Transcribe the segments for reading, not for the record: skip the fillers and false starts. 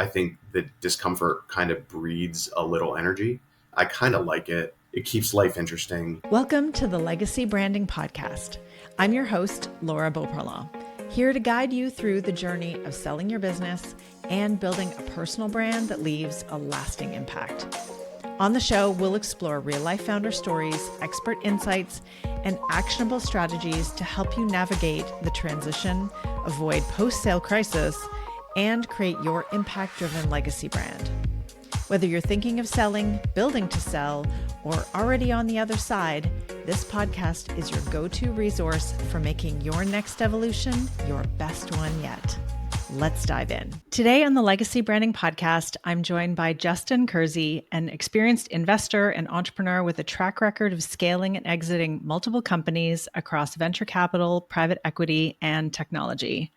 I think the discomfort kind of breeds a little energy. I kind of like it. It keeps life interesting. Welcome to the Legacy Branding Podcast. I'm your host, Laura Beauparlant, here to guide you through the journey of selling your business and building a personal brand that leaves a lasting impact. On the show, we'll explore real-life founder stories, expert insights, and actionable strategies to help you navigate the transition, avoid post-sale crisis, and create your impact-driven legacy brand. Whether you're thinking of selling, building to sell, or already on the other side, this podcast is your go-to resource for making your next evolution your best one yet. Let's dive in. Today on the Legacy Branding Podcast, I'm joined by Justin Curzi, an experienced investor and entrepreneur with a track record of scaling and exiting multiple companies across venture capital, private equity, and technology.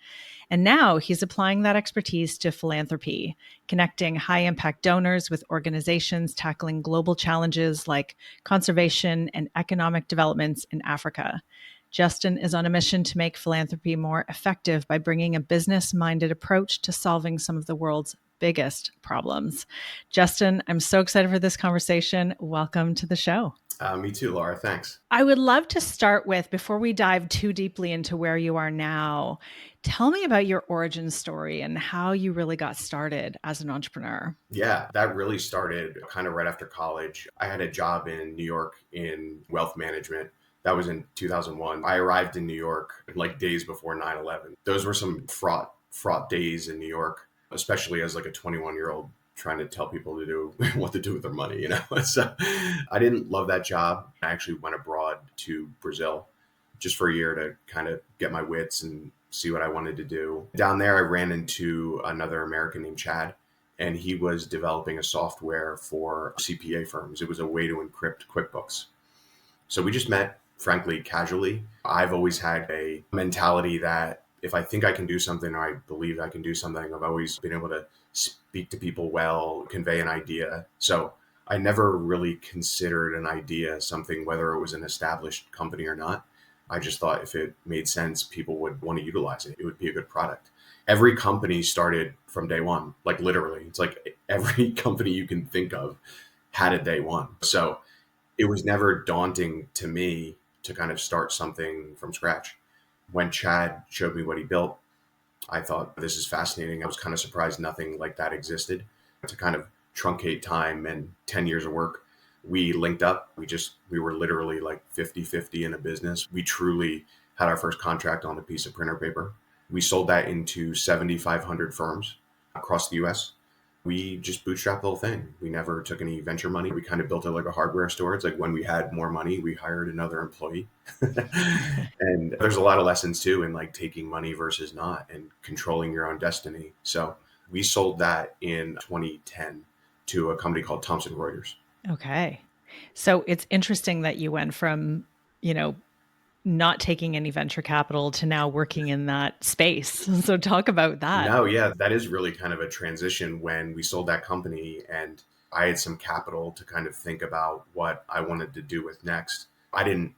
And now he's applying that expertise to philanthropy, connecting high-impact donors with organizations tackling global challenges like conservation and economic developments in Africa. Justin is on a mission to make philanthropy more effective by bringing a business-minded approach to solving some of the world's biggest problems. Justin, I'm so excited for this conversation. Welcome to the show. Me too, Laura. Thanks. I would love to start with, before we dive too deeply into where you are now, tell me about your origin story and how you really got started as an entrepreneur. Yeah, that really started kind of right after college. I had a job in New York in wealth management. That was in 2001. I arrived in New York like days before 9/11. Those were some fraught days in New York, especially as like a 21-year-old trying to tell people to do what to do with their money, you know? So I didn't love that job. I actually went abroad to Brazil just for a year to kind of get my wits and see what I wanted to do. Down there, I ran into another American named Chad, and he was developing a software for CPA firms. It was a way to encrypt QuickBooks. So we just met, frankly, casually. I've always had a mentality that if I think I can do something or I believe I can do something, I've always been able to speak to people well, convey an idea. So I never really considered an idea something, whether it was an established company or not. I just thought if it made sense, people would want to utilize it. It would be a good product. Every company started from day one, like literally. It's like every company you can think of had a day one. So it was never daunting to me to kind of start something from scratch. When Chad showed me what he built, I thought, this is fascinating. I was kind of surprised nothing like that existed. To kind of truncate time and 10 years of work, we linked up. We were literally like 50-50 in a business. We truly had our first contract on a piece of printer paper. We sold that into 7,500 firms across the US. We just bootstrapped the whole thing. We never took any venture money. We kind of built it like a hardware store. It's like when we had more money, we hired another employee. And there's a lot of lessons too in like taking money versus not and controlling your own destiny. So we sold that in 2010 to a company called Thomson Reuters. Okay. So it's interesting that you went from, not taking any venture capital to now working in that space. So talk about that. No, yeah, that is really kind of a transition when we sold that company and I had some capital to kind of think about what I wanted to do with next. I didn't,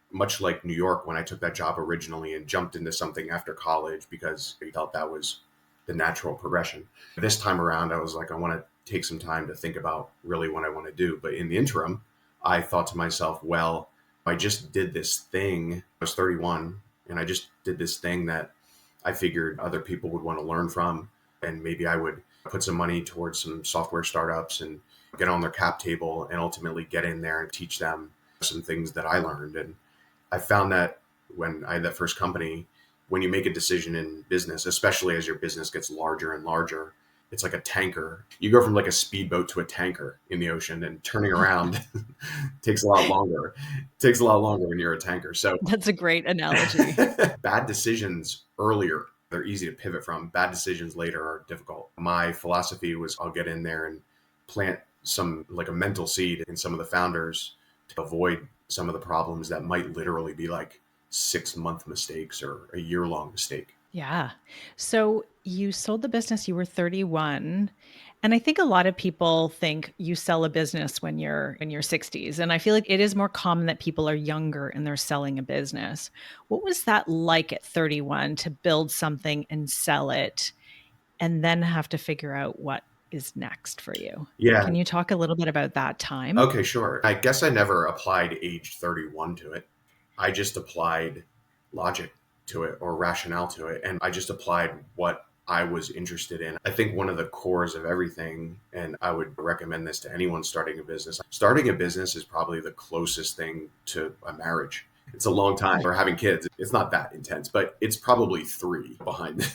much like New York, when I took that job originally and jumped into something after college because I felt that was the natural progression. This time around, I was like, I want to take some time to think about really what I want to do. But in the interim, I thought to myself, well, I just did this thing. I was 31 and I just did this thing that I figured other people would want to learn from. And maybe I would put some money towards some software startups and get on their cap table and ultimately get in there and teach them some things that I learned. And I found that when I had that first company, when you make a decision in business, especially as your business gets larger and larger, it's like a tanker. You go from like a speedboat to a tanker in the ocean, and turning around takes a lot longer. It takes a lot longer when you're a tanker. So that's a great analogy. Bad decisions earlier, they're easy to pivot from. Bad decisions later are difficult. My philosophy was I'll get in there and plant some like a mental seed in some of the founders to avoid some of the problems that might literally be like 6-month mistakes or a year-long mistake. Yeah. So you sold the business, you were 31. And I think a lot of people think you sell a business when you're in your 60s. And I feel like it is more common that people are younger and they're selling a business. What was that like at 31 to build something and sell it? and then have to figure out what is next for you. Yeah. Can you talk a little bit about that time? Okay, sure. I guess I never applied age 31 to it. I just applied logic to it or rationale to it. And I just applied what I was interested in. I think one of the cores of everything, and I would recommend this to anyone starting a business is probably the closest thing to a marriage. It's a long time, or having kids. It's not that intense, but it's probably 3 behind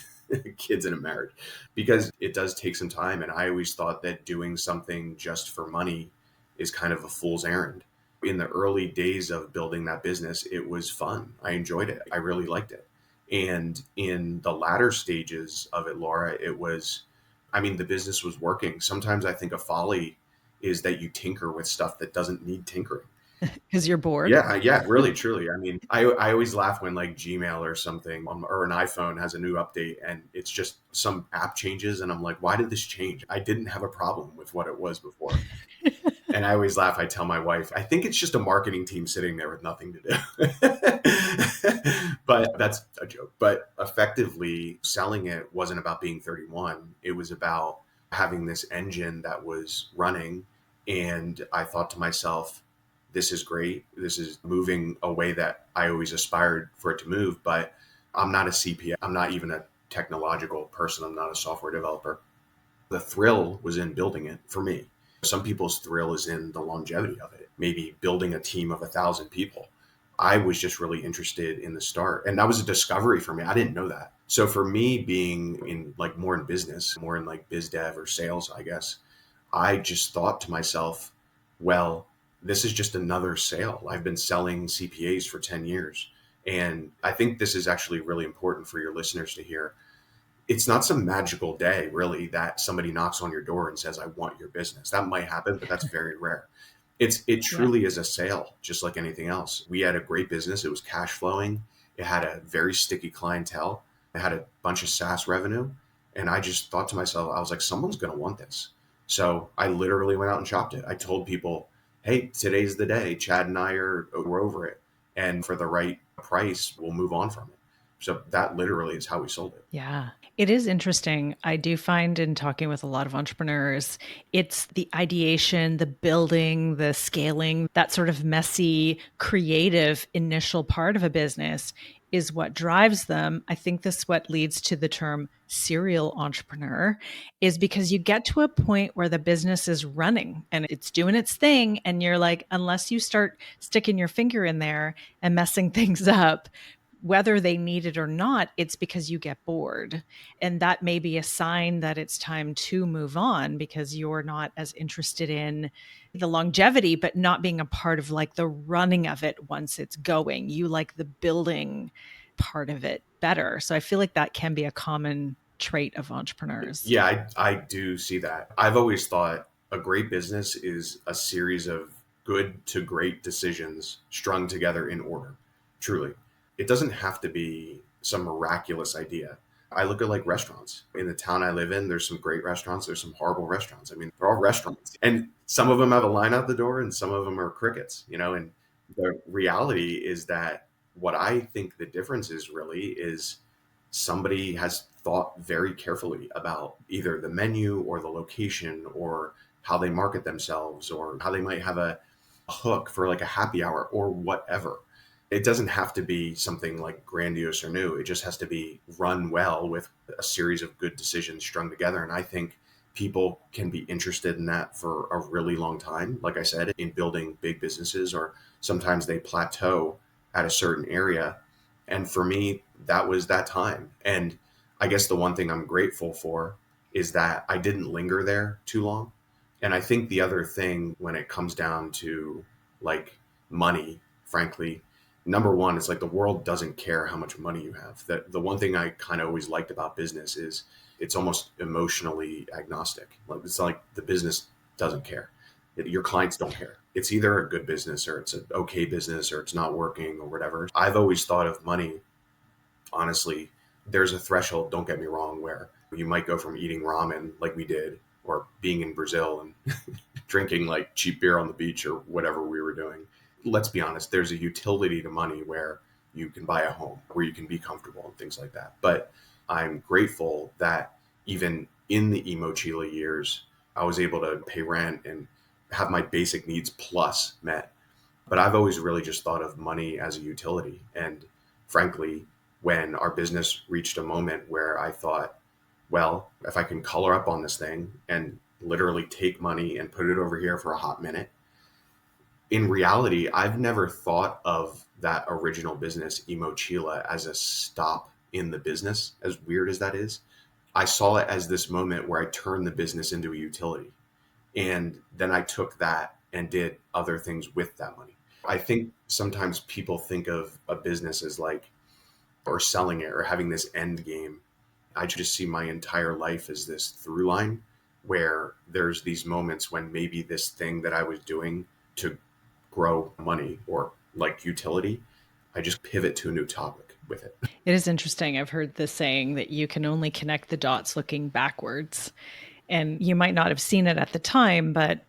kids in a marriage because it does take some time. And I always thought that doing something just for money is kind of a fool's errand. In the early days of building that business, it was fun. I enjoyed it. I really liked it. And in the latter stages of it, Laura, it was, I mean, the business was working. Sometimes I think a folly is that you tinker with stuff that doesn't need tinkering. Because you're bored. Yeah, really, truly. I mean, I always laugh when like Gmail or something or an iPhone has a new update and it's just some app changes. And I'm like, why did this change? I didn't have a problem with what it was before. And I always laugh. I tell my wife, I think it's just a marketing team sitting there with nothing to do. But that's a joke. But effectively, selling it wasn't about being 31. It was about having this engine that was running. And I thought to myself, this is great. This is moving a way that I always aspired for it to move. But I'm not a CPA. I'm not even a technological person. I'm not a software developer. The thrill was in building it for me. Some people's thrill is in the longevity of it, maybe building a team of 1,000 people. I was just really interested in the start. And that was a discovery for me. I didn't know that. So for me being in like more in business, more in like biz dev or sales, I guess, I just thought to myself, well, this is just another sale. I've been selling CPAs for 10 years. And I think this is actually really important for your listeners to hear. It's not some magical day, really, that somebody knocks on your door and says, I want your business. That might happen, but that's very rare. It truly is a sale, just like anything else. We had a great business. It was cash flowing. It had a very sticky clientele. It had a bunch of SaaS revenue. And I just thought to myself, I was like, someone's going to want this. So I literally went out and shopped it. I told people, hey, today's the day. Chad and we're over it. And for the right price, we'll move on from it. So that literally is how we sold it. Yeah. It is interesting. I do find in talking with a lot of entrepreneurs, it's the ideation, the building, the scaling, that sort of messy, creative initial part of a business is what drives them. I think this is what leads to the term serial entrepreneur, is because you get to a point where the business is running and it's doing its thing. And you're like, unless you start sticking your finger in there and messing things up, whether they need it or not, it's because you get bored. And that may be a sign that it's time to move on because you're not as interested in the longevity, but not being a part of like the running of it once it's going. You like the building part of it better. So I feel like that can be a common trait of entrepreneurs. Yeah, I do see that. I've always thought a great business is a series of good to great decisions strung together in order, truly. It doesn't have to be some miraculous idea. I look at like restaurants. In the town I live in, there's some great restaurants. There's some horrible restaurants. I mean, they're all restaurants. And some of them have a line out the door and some of them are crickets, and the reality is that what I think the difference is really is somebody has thought very carefully about either the menu or the location or how they market themselves or how they might have a hook for like a happy hour or whatever. It doesn't have to be something like grandiose or new. It just has to be run well with a series of good decisions strung together. And I think people can be interested in that for a really long time. Like I said, in building big businesses, or sometimes they plateau at a certain area. And for me, that was that time. And I guess the one thing I'm grateful for is that I didn't linger there too long. And I think the other thing when it comes down to like money, frankly, number one, it's like the world doesn't care how much money you have. That the one thing I kind of always liked about business is it's almost emotionally agnostic. Like it's like the business doesn't care. Your clients don't care. It's either a good business or it's an okay business or it's not working or whatever. I've always thought of money, honestly, there's a threshold, don't get me wrong, where you might go from eating ramen like we did or being in Brazil and drinking like cheap beer on the beach or whatever we were doing. Let's be honest, there's a utility to money where you can buy a home, where you can be comfortable and things like that. But I'm grateful that even in the Mochila years, I was able to pay rent and have my basic needs plus met. But I've always really just thought of money as a utility. And frankly, when our business reached a moment where I thought, well, if I can color up on this thing and literally take money and put it over here for a hot minute, in reality, I've never thought of that original business, Mochila, as a stop in the business, as weird as that is. I saw it as this moment where I turned the business into a utility. And then I took that and did other things with that money. I think sometimes people think of a business as like, or selling it or having this end game. I just see my entire life as this through line where there's these moments when maybe this thing that I was doing to grow money or like utility, I just pivot to a new topic with it. It is interesting. I've heard the saying that you can only connect the dots looking backwards. And you might not have seen it at the time, but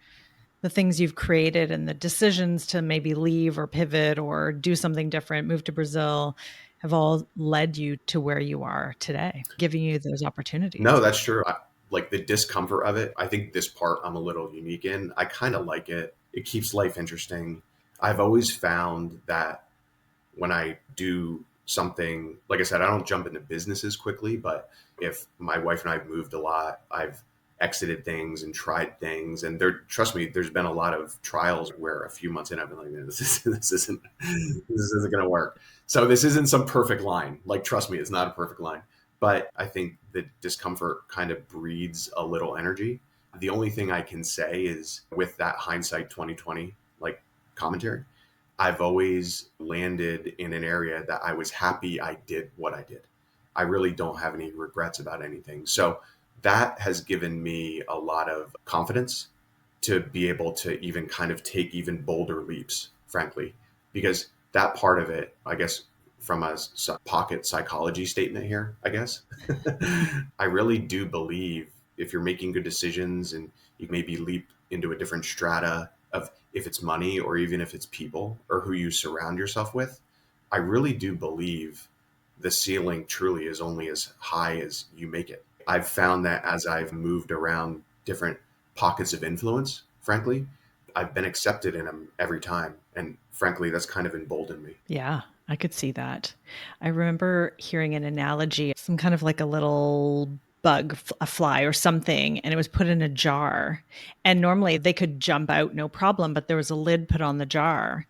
the things you've created and the decisions to maybe leave or pivot or do something different, move to Brazil, have all led you to where you are today, giving you those opportunities. No, that's true. Like the discomfort of it. I think this part I'm a little unique in. I kind of like it. It keeps life interesting. I've always found that when I do something, like I said, I don't jump into businesses quickly, but if my wife and I have moved a lot, I've exited things and tried things. And trust me, there's been a lot of trials where a few months in, I've been like, man, this isn't going to work. So this isn't some perfect line. Like, trust me, it's not a perfect line. But I think the discomfort kind of breeds a little energy. The only thing I can say is with that hindsight 2020, like commentary, I've always landed in an area that I was happy I did what I did. I really don't have any regrets about anything. So that has given me a lot of confidence to be able to even kind of take even bolder leaps, frankly, because that part of it, I guess, from a pocket psychology statement here, I guess, I really do believe if you're making good decisions and you maybe leap into a different strata of if it's money or even if it's people or who you surround yourself with, I really do believe the ceiling truly is only as high as you make it. I've found that as I've moved around different pockets of influence, frankly, I've been accepted in them every time. And frankly, that's kind of emboldened me. Yeah, I could see that. I remember hearing an analogy, some kind of like a little bug, a fly or something, and it was put in a jar. And normally they could jump out, no problem, but there was a lid put on the jar.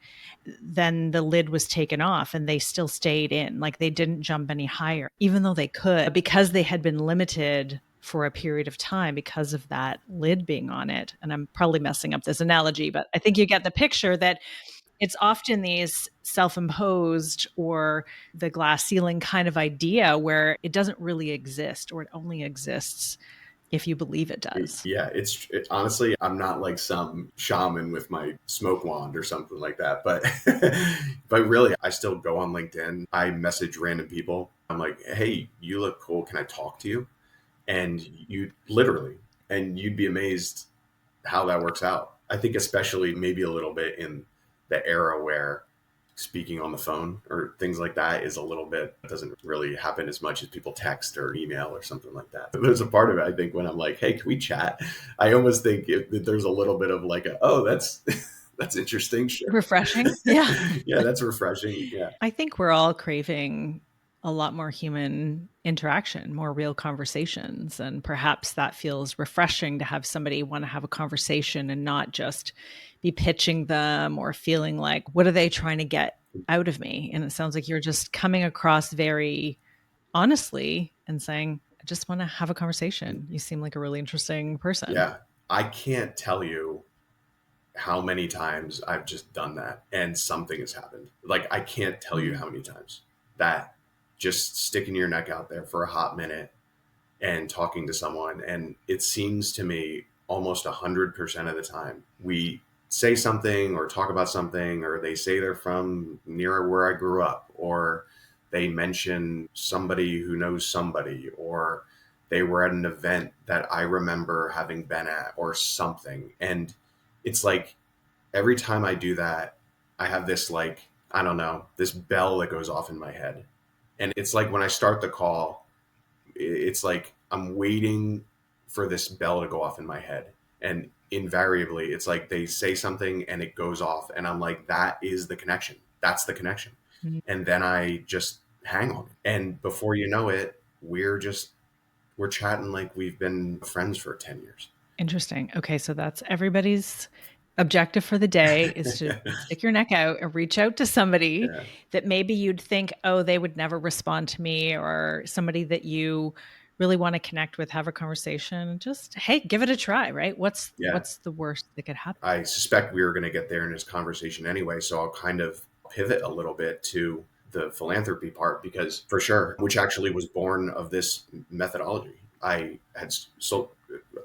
Then the lid was taken off and they still stayed in, like they didn't jump any higher, even though they could, because they had been limited for a period of time because of that lid being on it. And I'm probably messing up this analogy, but I think you get the picture that it's often these self-imposed or the glass ceiling kind of idea where it doesn't really exist, or it only exists if you believe it does. Yeah, honestly, I'm not like some shaman with my smoke wand or something like that. But but really, I still go on LinkedIn. I message random people. I'm like, hey, you look cool. Can I talk to you? And you'd be amazed how that works out. I think especially maybe a little bit in the era where speaking on the phone or things like that is a little bit, doesn't really happen as much as people text or email or something like that. There's a part of it, I think, when I'm like, hey, can we chat? I almost think that there's a little bit of like, that's interesting. Sure. Refreshing. Yeah. Yeah, that's refreshing. Yeah. I think we're all craving a lot more human interaction, more real conversations. And perhaps that feels refreshing to have somebody want to have a conversation and not just be pitching them or feeling like, what are they trying to get out of me? And it sounds like you're just coming across very honestly and saying, I just want to have a conversation. You seem like a really interesting person. Yeah. I can't tell you how many times I've just done that and something has happened. Like, I can't tell you how many times that just sticking your neck out there for a hot minute and talking to someone. And it seems to me almost 100% of the time we say something or talk about something, or they say they're from near where I grew up, or they mention somebody who knows somebody, or they were at an event that I remember having been at or something. And it's like every time I do that, I have this, like, I don't know, this bell that goes off in my head. And it's like when I start the call, it's like I'm waiting for this bell to go off in my head. And invariably, it's like they say something and it goes off. And I'm like, that is the connection. That's the connection. Mm. And then I just hang on it. And before you know it, we're chatting like we've been friends for 10 years. Interesting. Okay. So that's everybody's objective for the day is to stick your neck out and reach out to somebody Yeah. that maybe you'd think, oh, they would never respond to me, or somebody that you really want to connect with, have a conversation. Just, hey, give it a try, right? What's Yeah. the worst that could happen? I suspect we were going to get there in this conversation anyway. So I'll kind of pivot a little bit to the philanthropy part, because for sure, which actually was born of this methodology. I had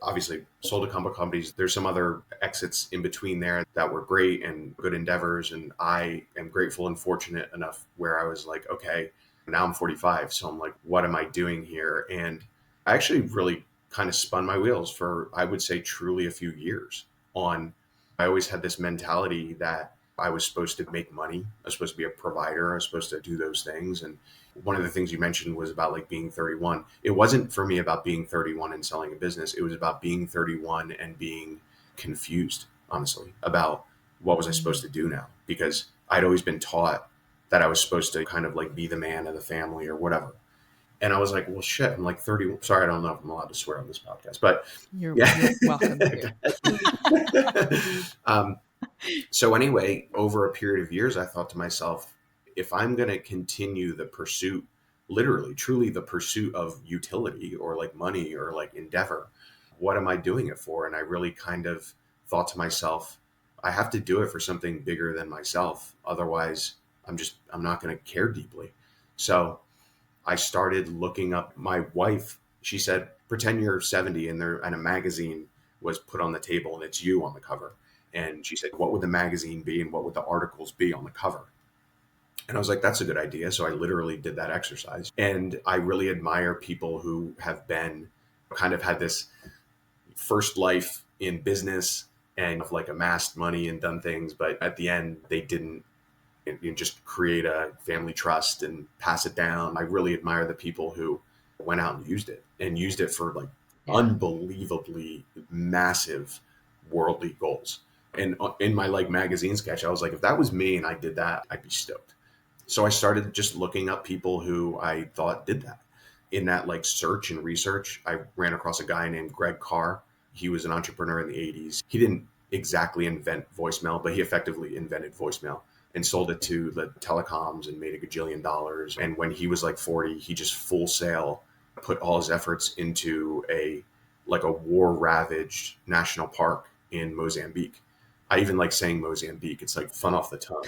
obviously sold a couple of companies. There's some other exits in between there that were great and good endeavors. And I am grateful and fortunate enough where I was like, okay, now I'm 45. So I'm like, what am I doing here? And I actually really kind of spun my wheels for, I would say, truly a few years on. I always had this mentality that I was supposed to make money. I was supposed to be a provider. I was supposed to do those things. And one of the things you mentioned was about like being 31. It wasn't for me about being 31 and selling a business. It was about being 31 and being confused, honestly, about what was I supposed to do now? Because I'd always been taught that I was supposed to kind of like be the man of the family or whatever. And I was like, well, shit, I'm like 30. Sorry, I don't know if I'm allowed to swear on this podcast, but You're yeah. welcome to. So anyway, over a period of years, I thought to myself, if I'm going to continue the pursuit, literally, truly the pursuit of utility or like money or like endeavor, what am I doing it for? And I really kind of thought to myself, I have to do it for something bigger than myself. Otherwise, I'm not going to care deeply. So I started looking up. My wife, she said, pretend you're 70 and a magazine was put on the table and it's you on the cover. And she said, what would the magazine be and what would the articles be on the cover? And I was like, that's a good idea. So I literally did that exercise. And I really admire people who have been kind of had this first life in business and have like amassed money and done things. But at the end, they didn't just create a family trust and pass it down. I really admire the people who went out and used it for like unbelievably massive worldly goals. And in my like magazine sketch, I was like, if that was me and I did that, I'd be stoked. So I started just looking up people who I thought did that. In that like search and research, I ran across a guy named Greg Carr. He was an entrepreneur in the 80s. He didn't exactly invent voicemail, but he effectively invented voicemail and sold it to the telecoms and made a gajillion dollars. And when he was like 40, he just full sail put all his efforts into a war ravaged national park in Mozambique. I even like saying Mozambique. It's like fun off the tongue.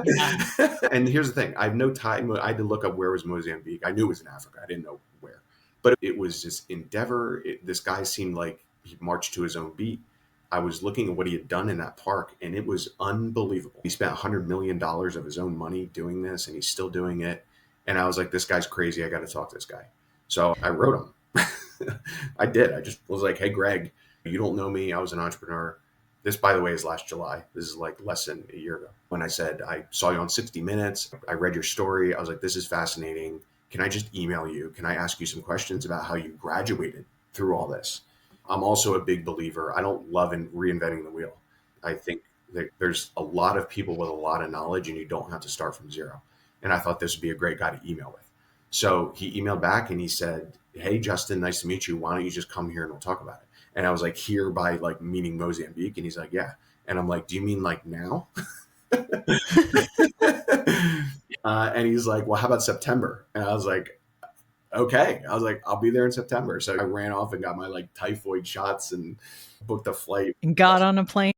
Yeah. And here's the thing. I have no time. I had to look up where was Mozambique. I knew it was in Africa. I didn't know where. But it was just endeavor. This guy seemed like he marched to his own beat. I was looking at what he had done in that park, and it was unbelievable. He spent $100 million of his own money doing this, and he's still doing it. And I was like, this guy's crazy. I got to talk to this guy. So I wrote him. I did. I just was like, hey, Greg, you don't know me. I was an entrepreneur. This, by the way, is last July. This is like less than a year ago. When I said, I saw you on 60 Minutes. I read your story. I was like, this is fascinating. Can I just email you? Can I ask you some questions about how you graduated through all this? I'm also a big believer. I don't love reinventing the wheel. I think that there's a lot of people with a lot of knowledge and you don't have to start from zero. And I thought this would be a great guy to email with. So he emailed back and he said, hey, Justin, nice to meet you. Why don't you just come here and we'll talk about it? And I was like, here by like meaning Mozambique. And he's like, yeah. And I'm like, do you mean like now? And he's like, well, how about September? And I was like, okay. I was like, I'll be there in September. So I ran off and got my like typhoid shots and booked a flight. And got on a plane.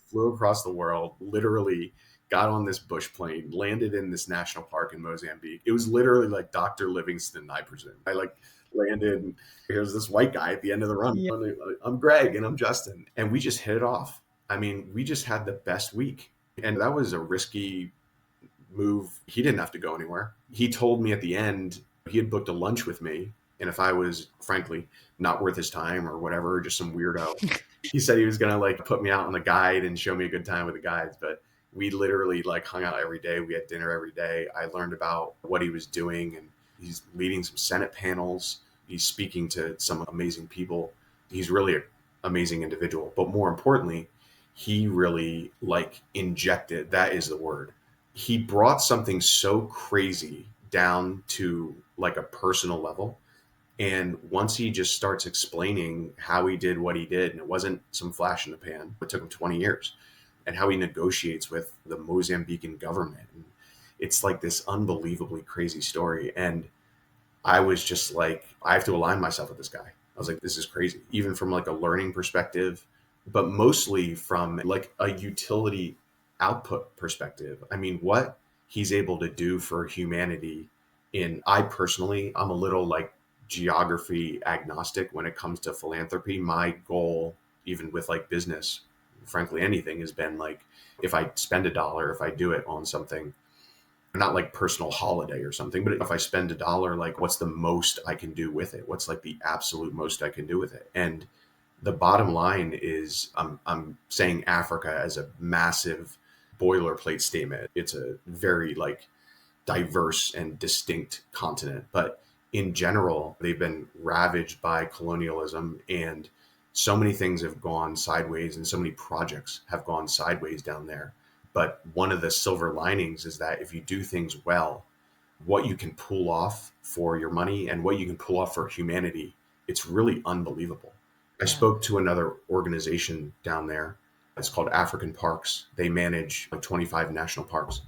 Flew across the world, literally got on this bush plane, landed in this national park in Mozambique. It was literally like Dr. Livingston, I presume. I like landed and here's this white guy at the end of the run. Yeah. I'm Greg and I'm Justin. And we just hit it off. I mean, we just had the best week. And that was a risky move. He didn't have to go anywhere. He told me at the end, he had booked a lunch with me. And if I was, frankly, not worth his time or whatever, just some weirdo, he said he was going to like put me out on the guide and show me a good time with the guides. But we literally like hung out every day. We had dinner every day. I learned about what he was doing and he's leading some Senate panels He's speaking to some amazing people. He's really an amazing individual. But more importantly, he really like injected, that is the word. He brought something so crazy down to like a personal level. And once he just starts explaining how he did what he did, and it wasn't some flash in the pan, it took him 20 years, and how he negotiates with the Mozambican government. And it's like this unbelievably crazy story. And I was just like, I have to align myself with this guy. I was like, this is crazy, even from like a learning perspective, but mostly from like a utility output perspective. I mean, what he's able to do for humanity I personally, I'm a little like geography agnostic when it comes to philanthropy. My goal, even with like business, frankly, anything has been like, if I spend a dollar, if I do it on something, not like personal holiday or something, but if I spend a dollar, like what's the most I can do with it? What's like the absolute most I can do with it? And the bottom line is I'm saying Africa as a massive boilerplate statement. It's a very like diverse and distinct continent, but in general, they've been ravaged by colonialism, and so many things have gone sideways and so many projects have gone sideways down there. But one of the silver linings is that if you do things well, what you can pull off for your money and what you can pull off for humanity, it's really unbelievable. I Yeah. spoke to another organization down there. It's called African Parks. They manage like 25 national parks.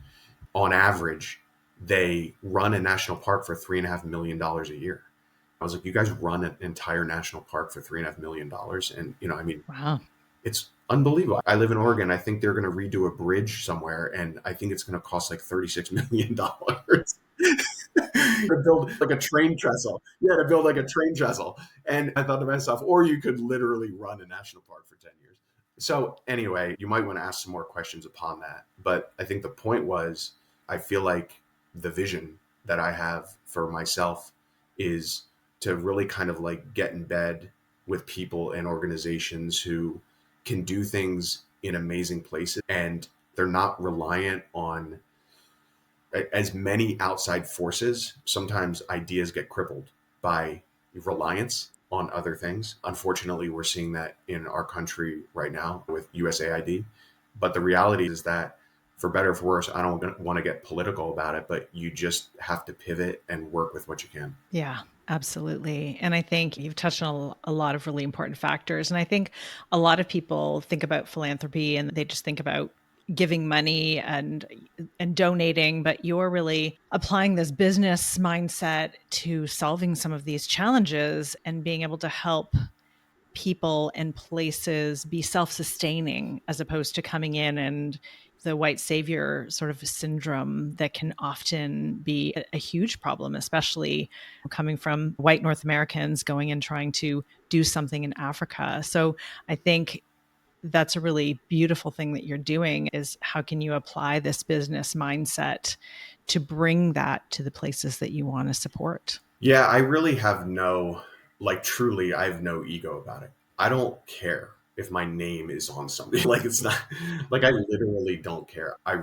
On average, they run a national park for $3.5 million a year. I was like, you guys run an entire national park for $3.5 million. And, I mean, Wow. it's unbelievable. I live in Oregon. I think they're going to redo a bridge somewhere, and I think it's going to cost like $36 million to build like a train trestle. Yeah, to build like a train trestle. And I thought to myself, or you could literally run a national park for 10 years. So anyway, you might want to ask some more questions upon that. But I think the point was, I feel like the vision that I have for myself is to really kind of like get in bed with people and organizations who can do things in amazing places, and they're not reliant on as many outside forces. Sometimes ideas get crippled by reliance on other things. Unfortunately, we're seeing that in our country right now with USAID. But the reality is that, for better or for worse, I don't want to get political about it, but you just have to pivot and work with what you can. Yeah, absolutely. And I think you've touched on a lot of really important factors. And I think a lot of people think about philanthropy and they just think about giving money and donating, but you're really applying this business mindset to solving some of these challenges and being able to help people and places be self-sustaining as opposed to coming in and the white savior sort of syndrome that can often be a huge problem, especially coming from white North Americans going and trying to do something in Africa. So I think that's a really beautiful thing that you're doing, is how can you apply this business mindset to bring that to the places that you want to support? Yeah, I really have truly, I have no ego about it. I don't care if my name is on something. Like, it's not like, I literally don't care. I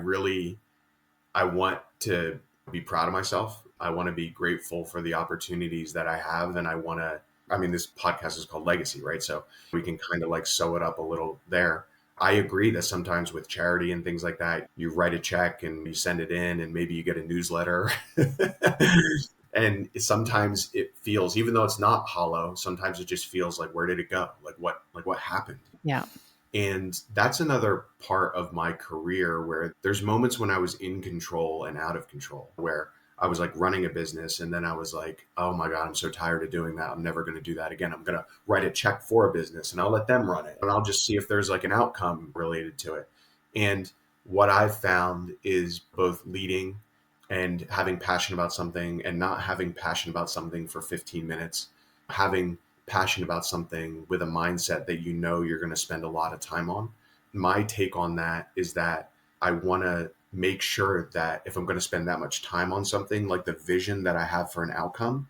want to be proud of myself. I want to be grateful for the opportunities that I have. And this podcast is called Legacy, right? So we can kind of like sew it up a little there. I agree that sometimes with charity and things like that, you write a check and you send it in, and maybe you get a newsletter. And sometimes it feels, even though it's not hollow, sometimes it just feels like, where did it go? What happened? Yeah. And that's another part of my career where there's moments when I was in control and out of control, where I was like running a business, and then I was like, oh my God, I'm so tired of doing that. I'm never going to do that again. I'm going to write a check for a business and I'll let them run it, and I'll just see if there's like an outcome related to it. And what I've found is both leading and having passion about something and not having passion about something for 15 minutes, having passion about something with a mindset that you're going to spend a lot of time on. My take on that is that I want to make sure that if I'm going to spend that much time on something, like the vision that I have for an outcome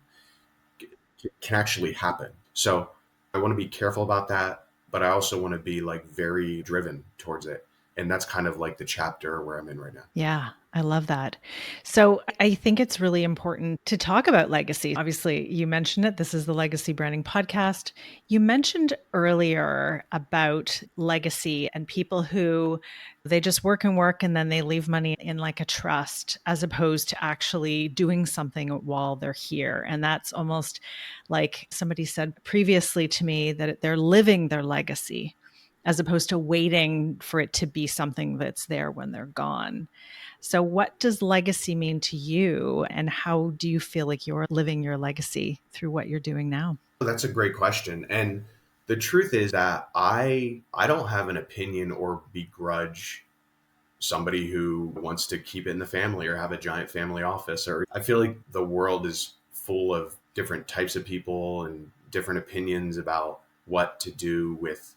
can actually happen. So I want to be careful about that, but I also want to be like very driven towards it. And that's kind of like the chapter where I'm in right now. Yeah, I love that. So I think it's really important to talk about legacy. Obviously, you mentioned it. This is the Legacy Branding Podcast. You mentioned earlier about legacy and people who they just work and then they leave money in like a trust as opposed to actually doing something while they're here. And that's almost like somebody said previously to me that they're living their legacy as opposed to waiting for it to be something that's there when they're gone. So, what does legacy mean to you, and how do you feel like you're living your legacy through what you're doing now? That's a great question. And the truth is that I don't have an opinion or begrudge somebody who wants to keep it in the family or have a giant family office. Or I feel like the world is full of different types of people and different opinions about what to do with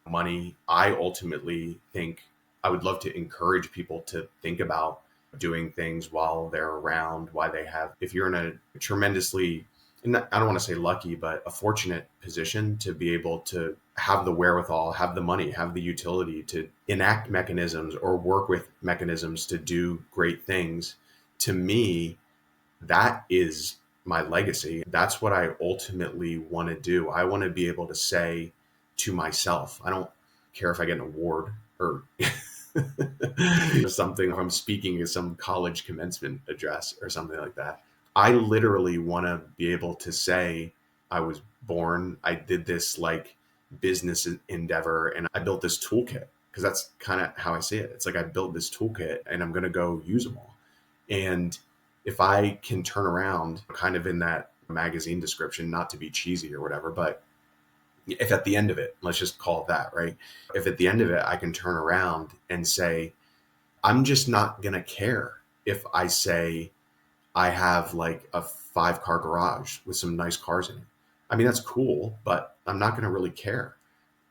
money. I ultimately think I would love to encourage people to think about doing things while they're around, why they have, if you're in a tremendously, and I don't want to say lucky, but a fortunate position to be able to have the wherewithal, have the money, have the utility to enact mechanisms or work with mechanisms to do great things. To me, that is my legacy. That's what I ultimately want to do. I want to be able to say to myself, I don't care if I get an award or something, if I'm speaking at some college commencement address or something like that. I literally want to be able to say, I was born, I did this like business endeavor, and I built this toolkit, because that's kind of how I see it. It's like I built this toolkit and I'm going to go use them all. And if I can turn around, kind of in that magazine description, not to be cheesy or whatever, but if at the end of it, let's just call it that, right? If at the end of it, I can turn around and say, I'm just not going to care if I say I have like a 5-car garage with some nice cars in it. I mean, that's cool, but I'm not going to really care.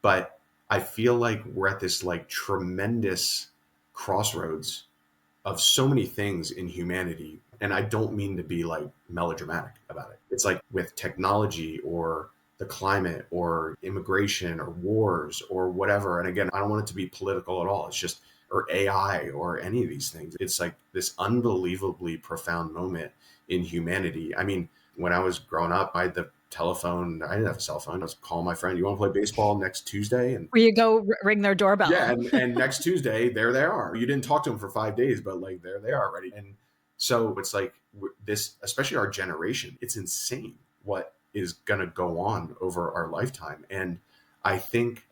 But I feel like we're at this like tremendous crossroads of so many things in humanity. And I don't mean to be like melodramatic about it. It's like with technology or the climate or immigration or wars or whatever. And again, I don't want it to be political at all. It's just, or AI or any of these things. It's like this unbelievably profound moment in humanity. I mean, when I was growing up, I had the telephone. I didn't have a cell phone. I was calling my friend, you want to play baseball next Tuesday? And Where you go ring their doorbell. yeah, and next Tuesday, there they are. You didn't talk to them for 5 days, but like there they are already. And so it's like this, especially our generation, it's insane what is going to go on over our lifetime. And I think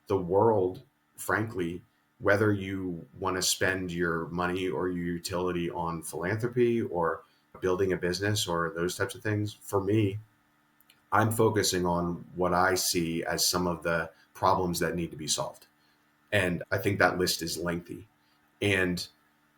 the world, frankly, whether you want to spend your money or your utility on philanthropy or building a business or those types of things, for me, I'm focusing on what I see as some of the problems that need to be solved. And I think that list is lengthy. And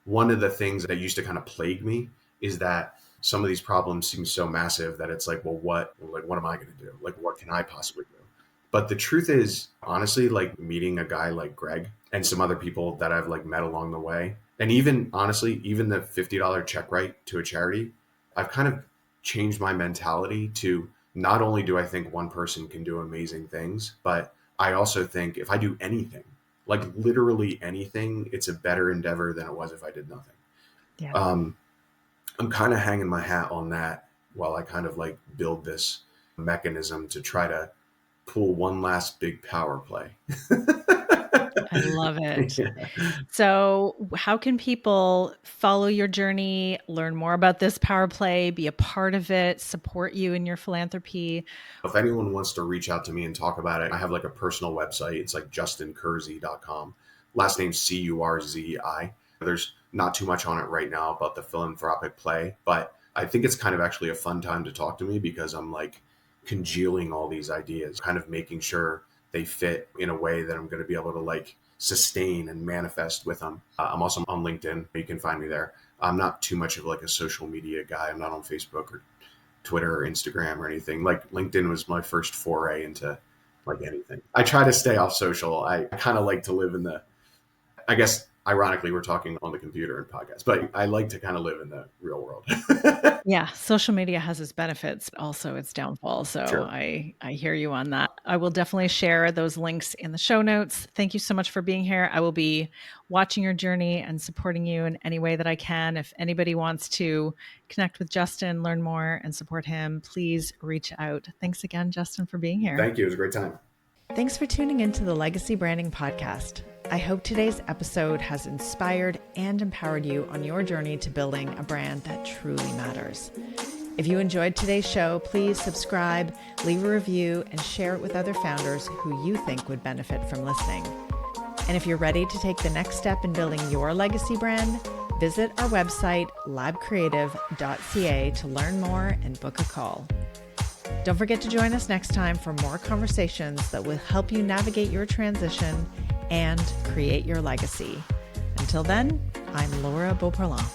one of the things that used to kind of plague me is that some of these problems seem so massive that it's like, well, what am I going to do? Like, what can I possibly do? But the truth is, honestly, like meeting a guy like Greg and some other people that I've like met along the way, and even honestly, even the $50 check write to a charity, I've kind of changed my mentality to not only do I think one person can do amazing things, but I also think if I do anything, like literally anything, it's a better endeavor than it was if I did nothing. Yeah. I'm kind of hanging my hat on that while I kind of like build this mechanism to try to pull one last big power play. I love it. Yeah. So, how can people follow your journey, learn more about this power play, be a part of it, support you in your philanthropy? If anyone wants to reach out to me and talk about it, I have like a personal website. It's like justincurzi.com. Last name Curzi. There's not too much on it right now about the philanthropic play, but I think it's kind of actually a fun time to talk to me because I'm like congealing all these ideas, kind of making sure they fit in a way that I'm going to be able to like sustain and manifest with them. I'm also on LinkedIn. You can find me there. I'm not too much of like a social media guy. I'm not on Facebook or Twitter or Instagram or anything. Like LinkedIn was my first foray into like anything. I try to stay off social. I kind of like to live in the, I guess Ironically, we're talking on the computer and podcast, but I like to kind of live in the real world. Yeah, social media has its benefits, also its downfall. So Sure. I hear you on that. I will definitely share those links in the show notes. Thank you so much for being here. I will be watching your journey and supporting you in any way that I can. If anybody wants to connect with Justin, learn more, and support him, please reach out. Thanks again, Justin, for being here. Thank you. It was a great time. Thanks for tuning into the Legacy Branding Podcast. I hope today's episode has inspired and empowered you on your journey to building a brand that truly matters. If you enjoyed today's show, please subscribe, leave a review, and share it with other founders who you think would benefit from listening. And if you're ready to take the next step in building your legacy brand, visit our website, labcreative.ca, to learn more and book a call. Don't forget to join us next time for more conversations that will help you navigate your transition and create your legacy. Until then, I'm Laura Beauparlant.